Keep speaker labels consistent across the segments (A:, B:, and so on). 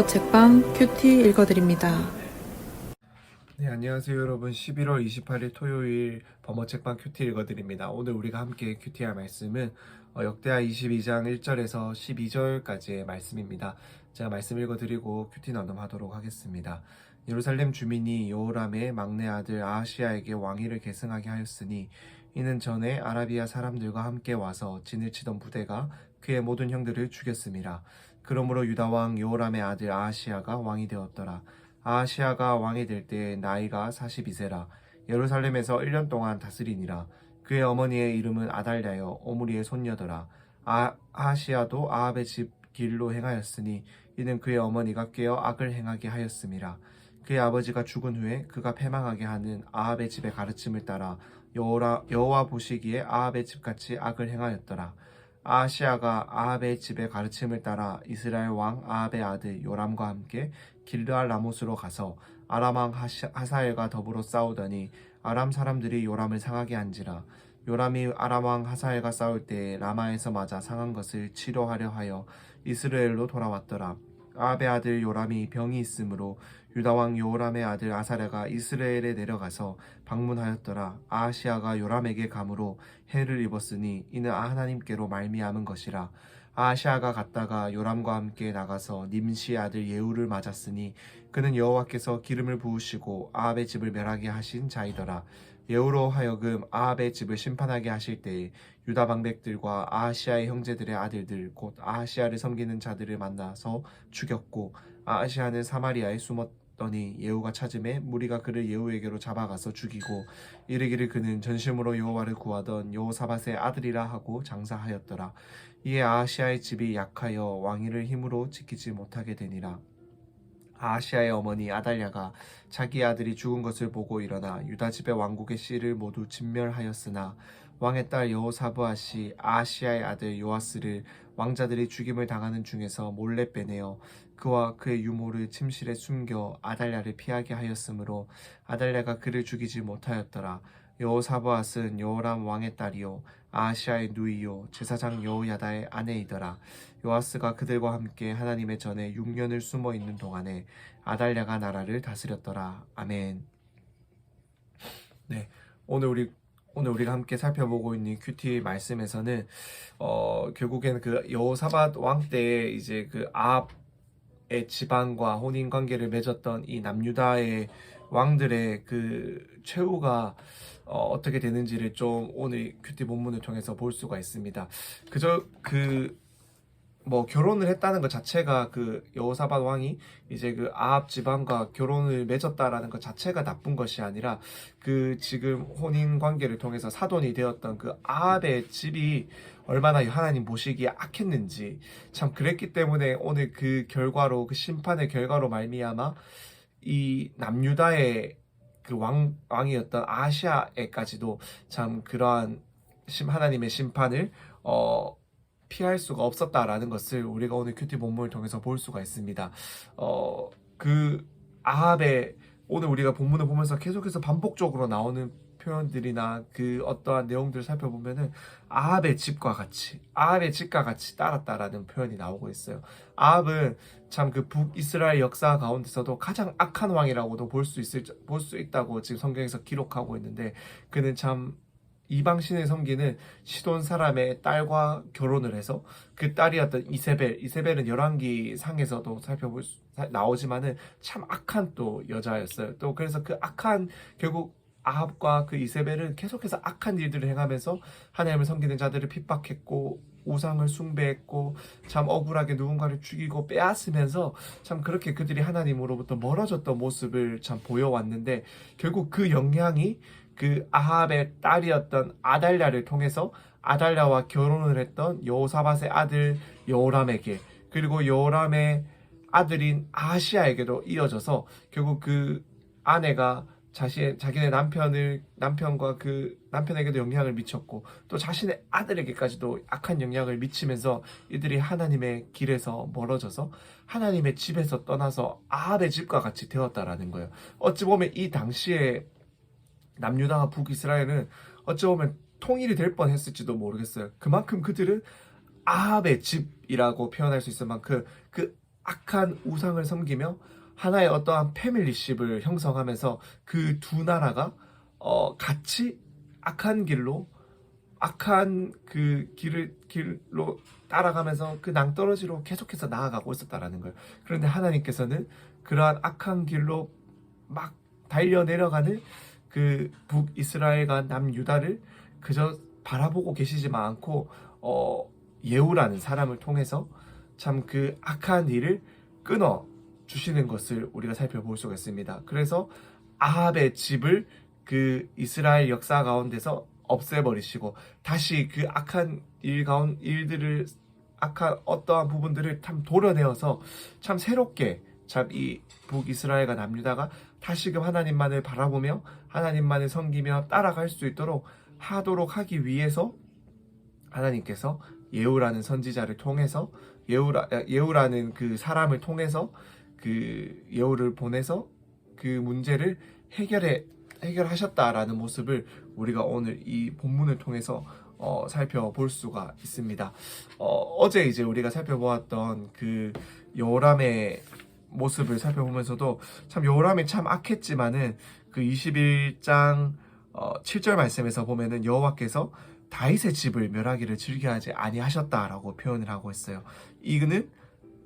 A: 범어 책방 큐티 읽어드립니다.
B: 네, 안녕하세요 여러분. 11월 28일 토요일 범어 책방 큐티 읽어드립니다. 오늘 우리가 함께 큐티할 말씀은 역대하 22장 1절에서 12절까지의 말씀입니다. 제가 말씀 읽어드리고 큐티 나눔하도록 하겠습니다. 예루살렘 주민이 여호람의 막내 아들 아하시야에게 왕위를 계승하게 하였으니 이는 전에 아라비아 사람들과 함께 와서 진을 치던 부대가 그의 모든 형들을 죽였음이라. 그러므로 유다 왕 여호람의 아들 아하시야가 왕이 되었더라. 아하시야가 왕이 될 때 나이가 42세라. 예루살렘에서 1년 동안 다스리니라. 그의 어머니의 이름은 아달랴여 오므리의 손녀더라. 아하시야도 아합의 집 길로 행하였으니 이는 그의 어머니가 깨어 악을 행하게 하였음이라. 그의 아버지가 죽은 후에 그가 패망하게 하는 아합의 집의 가르침을 따라 여호와 보시기에 아합의 집같이 악을 행하였더라. 아하시야가 아합의 집의 가르침을 따라 이스라엘 왕 아합의 아들 요람과 함께 길르알 라못으로 가서 아람 왕 하사엘과 더불어 싸우더니 아람 사람들이 요람을 상하게 한지라. 요람이 아람 왕 하사엘과 싸울 때에 라마에서 맞아 상한 것을 치료하려 하여 이스라엘로 돌아왔더라. 아합의 아들 요람이 병이 있으므로 유다 왕 요람의 아들 아사랴가 이스라엘에 내려가서 방문하였더라. 아하시야가 요람에게 감으로 해를 입었으니 이는 하나님께로 말미암은 것이라. 아하시야가 갔다가 요람과 함께 나가서 님시의 아들 예후를 맞았으니 그는 여호와께서 기름을 부으시고 아합의 집을 멸하게 하신 자이더라. 예후로 하여금 아합의 집을 심판하게 하실 때에 유다 방백들과 아하시야의 형제들의 아들들 곧 아하시야를 섬기는 자들을 만나서 죽였고 아하시야는 사마리아에 숨었더니 예후가 찾음에 무리가 그를 예후에게로 잡아가서 죽이고 이르기를 그는 전심으로 여호와를 구하던 여호사밧의 아들이라 하고 장사하였더라. 이에 아하시야의 집이 약하여 왕위를 힘으로 지키지 못하게 되니라. 아하시야의 어머니 아달랴가 자기 아들이 죽은 것을 보고 일어나 유다 집의 왕국의 씨를 모두 진멸하였으나 왕의 딸 여호사브앗이 아하시야의 아들 요아스를 왕자들이 죽임을 당하는 중에서 몰래 빼내어 그와 그의 유모를 침실에 숨겨 아달랴를 피하게 하였으므로 아달랴가 그를 죽이지 못하였더라. 여호사브앗은 여호람 왕의 딸이요 아하시야의 누이요 제사장 여호야다의 아내이더라. 요아스가 그들과 함께 하나님의 전에 6년을 숨어 있는 동안에 아달랴가 나라를 다스렸더라. 아멘. 네, 오늘 우리가 함께 살펴보고 있는 큐티 말씀에서는 결국에는 그 여호사밧 왕 때에 이제 그 아합의 지방과 혼인 관계를 맺었던 이 남유다의 왕들의 그 최후가 어떻게 되는지를 좀 오늘 큐티 본문을 통해서 볼 수가 있습니다. 그저 결혼을 했다는 것 자체가 그 여호사밧 왕이 이제 그 아합 지방과 결혼을 맺었다라는 것 자체가 나쁜 것이 아니라 그 지금 혼인 관계를 통해서 사돈이 되었던 그 아합의 집이 얼마나 하나님 보시기에 악했는지 참 그랬기 때문에 오늘 그 결과로 그 심판의 결과로 말미암아 이 남유다의 그 왕이었던 아하시야에까지도 참 그러한 하나님의 심판을 피할 수가 없었다라는 것을 우리가 오늘 큐티 본문을 통해서 볼 수가 있습니다. 그 아합의 오늘 우리가 본문을 보면서 계속해서 반복적으로 나오는 표현들이나 그 어떠한 내용들을 살펴보면은 아합의 집과 같이 따랐다라는 표현이 나오고 있어요. 아합은 참 그 북이스라엘 역사 가운데서도 가장 악한 왕이라고도 볼 수 있다고 지금 성경에서 기록하고 있는데 그는 참 이방신을 섬기는 시돈 사람의 딸과 결혼을 해서 그 딸이었던 이세벨은 열왕기 상에서도 나오지만은 참 악한 또 여자였어요. 또 그래서 그 악한 결국 아합과 그 이세벨은 계속해서 악한 일들을 행하면서 하나님을 섬기는 자들을 핍박했고 우상을 숭배했고 참 억울하게 누군가를 죽이고 빼앗으면서 참 그렇게 그들이 하나님으로부터 멀어졌던 모습을 참 보여왔는데 결국 그 영향이 그 아합의 딸이었던 아달랴를 통해서 아달랴와 결혼을 했던 여호사밧의 아들 여호람에게 그리고 여호람의 아들인 아하시야에게도 이어져서 결국 그 아내가 자기네 남편과 그 남편에게도 영향을 미쳤고 또 자신의 아들에게까지도 악한 영향을 미치면서 이들이 하나님의 길에서 멀어져서 하나님의 집에서 떠나서 아합의 집과 같이 되었다라는 거예요. 어찌 보면 이 당시에 남유다와 북이스라엘은 어찌 보면 통일이 될 뻔했을지도 모르겠어요. 그만큼 그들은 아합의 집이라고 표현할 수 있을 만큼 그 악한 우상을 섬기며 하나의 어떠한 패밀리십을 형성하면서 그 두 나라가 같이 악한 길로 따라가면서 그 낭떠러지로 계속해서 나아가고 있었다라는 거예요. 그런데 하나님께서는 그러한 악한 길로 막 달려 내려가는 그 북이스라엘과 남유다를 그저 바라보고 계시지만 않고 예후라는 사람을 통해서 참 그 악한 일을 끊어 주시는 것을 우리가 살펴볼 수가 있습니다. 그래서 아합의 집을 그 이스라엘 역사 가운데서 없애버리시고 다시 그 악한 일들을 악한 어떠한 부분들을 참 도려내어서 참 새롭게 참 이 북이스라엘과 남유다가 다시금 하나님만을 바라보며 하나님만을 섬기며 따라갈 수 있도록 하도록 하기 위해서 하나님께서 예후라는 선지자를 통해서 예후라는 그 사람을 통해서 그 예후를 보내서 그 문제를 해결하셨다라는 모습을 우리가 오늘 이 본문을 통해서 살펴볼 수가 있습니다. 어제 이제 우리가 살펴보았던 그 여호람의 모습을 살펴보면서도 참 여호람이 참 악했지만은 그 21장 7절 말씀에서 보면은 여호와께서 다윗의 집을 멸하기를 즐겨하지 아니하셨다라고 표현을 하고 있어요. 이는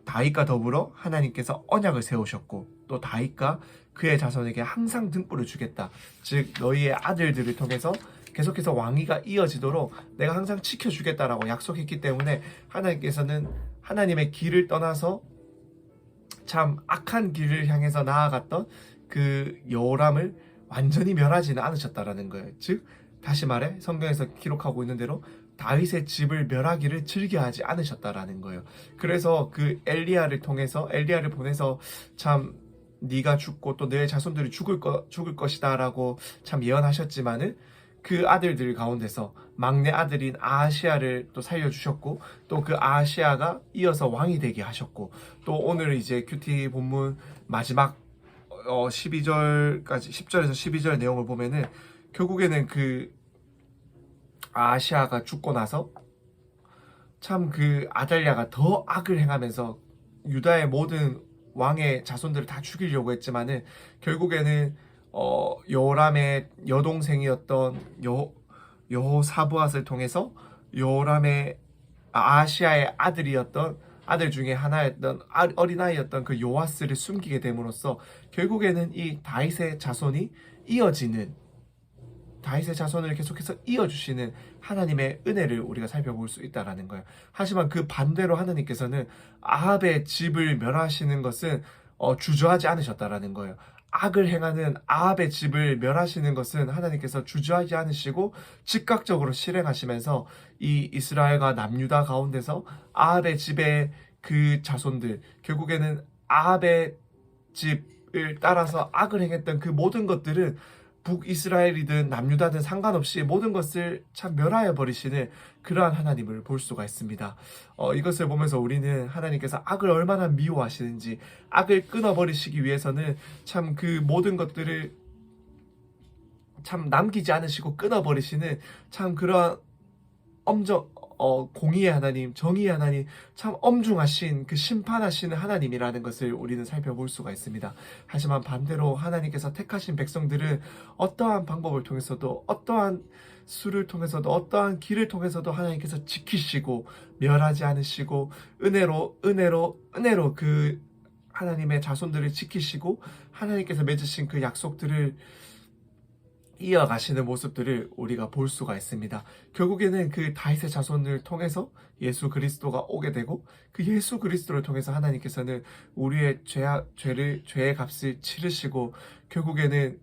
B: 다윗과 더불어 하나님께서 언약을 세우셨고 또 다윗과 그의 자손에게 항상 등불을 주겠다. 즉 너희의 아들들을 통해서 계속해서 왕위가 이어지도록 내가 항상 지켜주겠다라고 약속했기 때문에 하나님께서는 하나님의 길을 떠나서 참 악한 길을 향해서 나아갔던 그 여호람을 완전히 멸하지는 않으셨다라는 거예요. 즉 다시 말해 성경에서 기록하고 있는 대로 다윗의 집을 멸하기를 즐겨하지 않으셨다라는 거예요. 그래서 그 엘리야를 보내서 참 네가 죽고 또 내 자손들이 죽을 것이다라고 참 예언하셨지만은 그 아들들 가운데서 막내 아들인 아하시아를 또 살려주셨고 또 그 아하시아가 이어서 왕이 되게 하셨고 또 오늘 이제 큐티 본문 마지막 10절에서 12절 내용을 보면은 결국에는 그 아하시아가 죽고 나서 참 그 아달랴가 더 악을 행하면서 유다의 모든 왕의 자손들을 다 죽이려고 했지만은 결국에는 여호람의 여동생이었던 여호사브앗을 통해서 여호람의 아하시아의 아들 중에 하나였던 어린아이였던 그 요아스를 숨기게 됨으로써 결국에는 이 다윗의 자손을 계속해서 이어주시는 하나님의 은혜를 우리가 살펴볼 수 있다라는 거예요. 하지만 그 반대로 하나님께서는 아합의 집을 멸하시는 것은 주저하지 않으셨다라는 거예요. 악을 행하는 아합의 집을 멸하시는 것은 하나님께서 주저하지 않으시고 즉각적으로 실행하시면서 이 이스라엘과 남유다 가운데서 아합의 집의 그 자손들, 결국에는 아합의 집을 따라서 악을 행했던 그 모든 것들은 북이스라엘이든 남유다든 상관없이 모든 것을 참 멸하여 버리시는 그러한 하나님을 볼 수가 있습니다. 이것을 보면서 우리는 하나님께서 악을 얼마나 미워하시는지, 악을 끊어버리시기 위해서는 참 그 모든 것들을 참 남기지 않으시고 끊어버리시는 참 그러한 공의의 하나님, 정의의 하나님, 참 엄중하신 그 심판하시는 하나님이라는 것을 우리는 살펴볼 수가 있습니다. 하지만 반대로 하나님께서 택하신 백성들은 어떠한 방법을 통해서도, 어떠한 수를 통해서도, 어떠한 길을 통해서도 하나님께서 지키시고 멸하지 않으시고 은혜로 그 하나님의 자손들을 지키시고 하나님께서 맺으신 그 약속들을 이어가시는 모습들을 우리가 볼 수가 있습니다. 결국에는 그 다윗의 자손을 통해서 예수 그리스도가 오게 되고 그 예수 그리스도를 통해서 하나님께서는 우리의 죄의 값을 치르시고 결국에는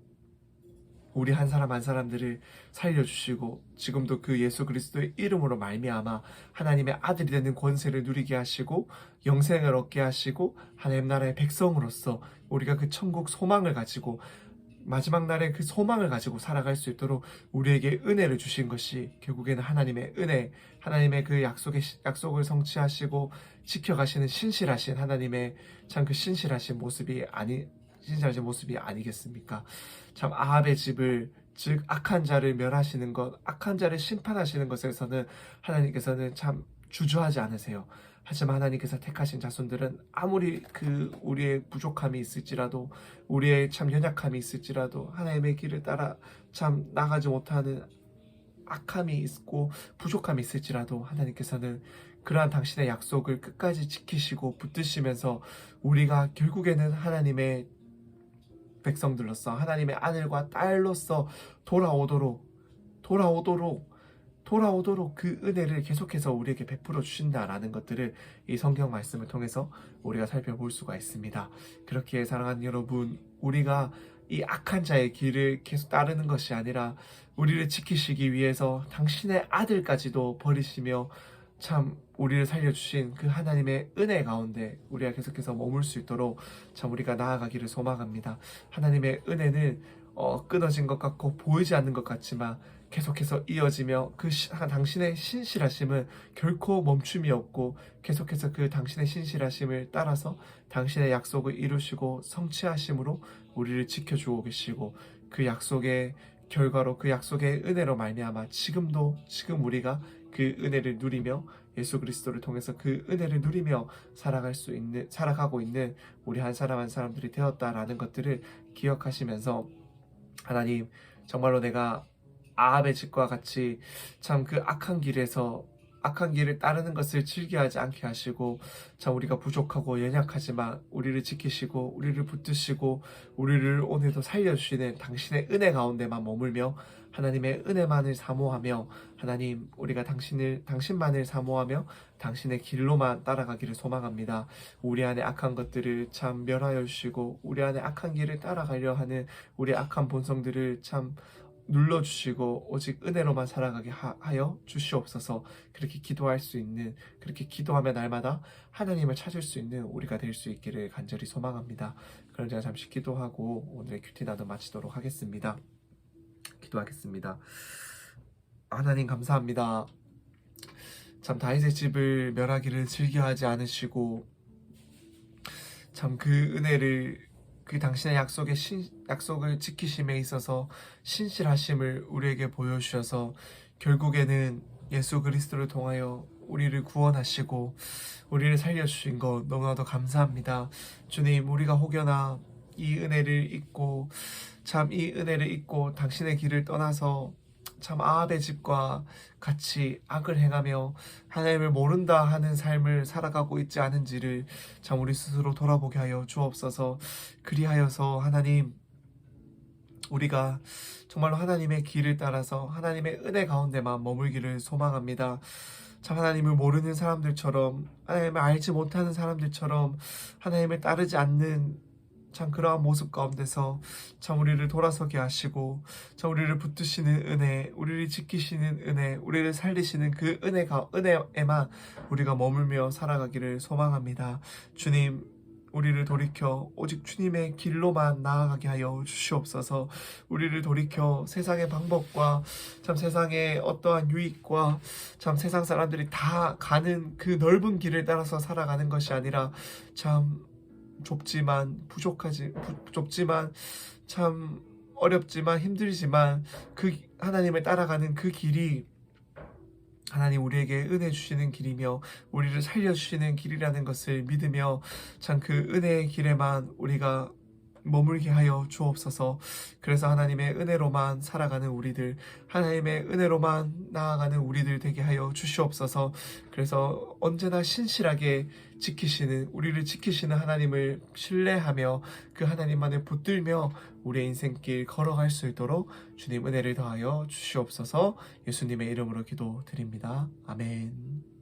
B: 우리 한 사람 한 사람들을 살려주시고 지금도 그 예수 그리스도의 이름으로 말미암아 하나님의 아들이 되는 권세를 누리게 하시고 영생을 얻게 하시고 하나님 나라의 백성으로서 우리가 그 천국 소망을 가지고 마지막 날에 그 소망을 가지고 살아갈 수 있도록 우리에게 은혜를 주신 것이 결국에는 하나님의 은혜, 하나님의 그 약속을 성취하시고 지켜가시는 신실하신 하나님의 참 그 신실하신 모습이 아니겠습니까? 참 아합의 집을, 즉 악한 자를 멸하시는 것, 악한 자를 심판하시는 것에서는 하나님께서는 참 주저하지 않으세요. 하지만 하나님께서 택하신 자손들은 아무리 우리의 부족함이 있을지라도, 우리의 참 연약함이 있을지라도, 하나님의 길을 따라 참 나가지 못하는 악함이 있고 부족함이 있을지라도 하나님께서는 그러한 당신의 약속을 끝까지 지키시고 붙드시면서 우리가 결국에는 하나님의 백성들로서, 하나님의 아들과 딸로서 돌아오도록 그 은혜를 계속해서 우리에게 베풀어 주신다라는 것들을 이 성경 말씀을 통해서 우리가 살펴볼 수가 있습니다. 그렇게 사랑하는 여러분, 우리가 이 악한 자의 길을 계속 따르는 것이 아니라 우리를 지키시기 위해서 당신의 아들까지도 버리시며 참 우리를 살려주신 그 하나님의 은혜 가운데 우리가 계속해서 머물 수 있도록 참 우리가 나아가기를 소망합니다. 하나님의 은혜는 끊어진 것 같고 보이지 않는 것 같지만 계속해서 이어지며 당신의 신실하심은 결코 멈춤이 없고 계속해서 그 당신의 신실하심을 따라서 당신의 약속을 이루시고 성취하심으로 우리를 지켜주고 계시고, 그 약속의 결과로, 그 약속의 은혜로 말미암아 지금 우리가 그 은혜를 누리며 예수 그리스도를 통해서 그 은혜를 누리며 살아가고 있는 우리 한 사람 한 사람들이 되었다라는 것들을 기억하시면서, 하나님, 정말로 내가 아합의 집과 같이 참 그 악한 길을 따르는 것을 즐겨하지 않게 하시고, 참 우리가 부족하고 연약하지만 우리를 지키시고 우리를 붙드시고 우리를 오늘도 살려주시는 당신의 은혜 가운데만 머물며 하나님의 은혜만을 사모하며, 하나님, 우리가 당신만을 사모하며 당신의 길로만 따라가기를 소망합니다. 우리 안에 악한 것들을 참 멸하여 주시고 우리 안에 악한 길을 따라가려 하는 우리 악한 본성들을 참 눌러주시고 오직 은혜로만 살아가게 하여 주시옵소서. 그렇게 기도할 수 있는, 그렇게 기도하며 날마다 하나님을 찾을 수 있는 우리가 될 수 있기를 간절히 소망합니다. 그럼 제가 잠시 기도하고 오늘의 큐티 나눔 마치도록 하겠습니다. 기도하겠습니다. 하나님, 감사합니다. 참 다윗의 집을 멸하기를 즐겨하지 않으시고 참 그 은혜를, 그 당신의 약속을 지키심에 있어서 신실하심을 우리에게 보여주셔서 결국에는 예수 그리스도를 통하여 우리를 구원하시고 우리를 살려주신 것 너무나도 감사합니다. 주님, 우리가 혹여나 이 은혜를 잊고 당신의 길을 떠나서 참 아합의 집과 같이 악을 행하며 하나님을 모른다 하는 삶을 살아가고 있지 않은지를 참 우리 스스로 돌아보게 하여 주옵소서. 그리하여서 하나님, 우리가 정말로 하나님의 길을 따라서 하나님의 은혜 가운데만 머물기를 소망합니다. 참 하나님을 모르는 사람들처럼, 하나님을 알지 못하는 사람들처럼 하나님을 따르지 않는 참 그러한 모습 가운데서 참 우리를 돌아서게 하시고 참 우리를 붙드시는 은혜, 우리를 지키시는 은혜, 우리를 살리시는 그 은혜에만 우리가 머물며 살아가기를 소망합니다. 주님, 우리를 돌이켜 오직 주님의 길로만 나아가게 하여 주시옵소서. 우리를 돌이켜 세상의 방법과 참 세상의 어떠한 유익과 참 세상 사람들이 다 가는 그 넓은 길을 따라서 살아가는 것이 아니라 참 좁지만 참 어렵지만 힘들지만 그 하나님을 따라가는 그 길이 하나님 우리에게 은혜 주시는 길이며 우리를 살려주시는 길이라는 것을 믿으며 참 그 은혜의 길에만 우리가 머물게 하여 주옵소서. 그래서 하나님의 은혜로만 살아가는 우리들, 하나님의 은혜로만 나아가는 우리들 되게 하여 주시옵소서. 그래서 언제나 신실하게 우리를 지키시는 하나님을 신뢰하며 그 하나님만을 붙들며 우리의 인생길 걸어갈 수 있도록 주님 은혜를 더하여 주시옵소서. 예수님의 이름으로 기도드립니다. 아멘.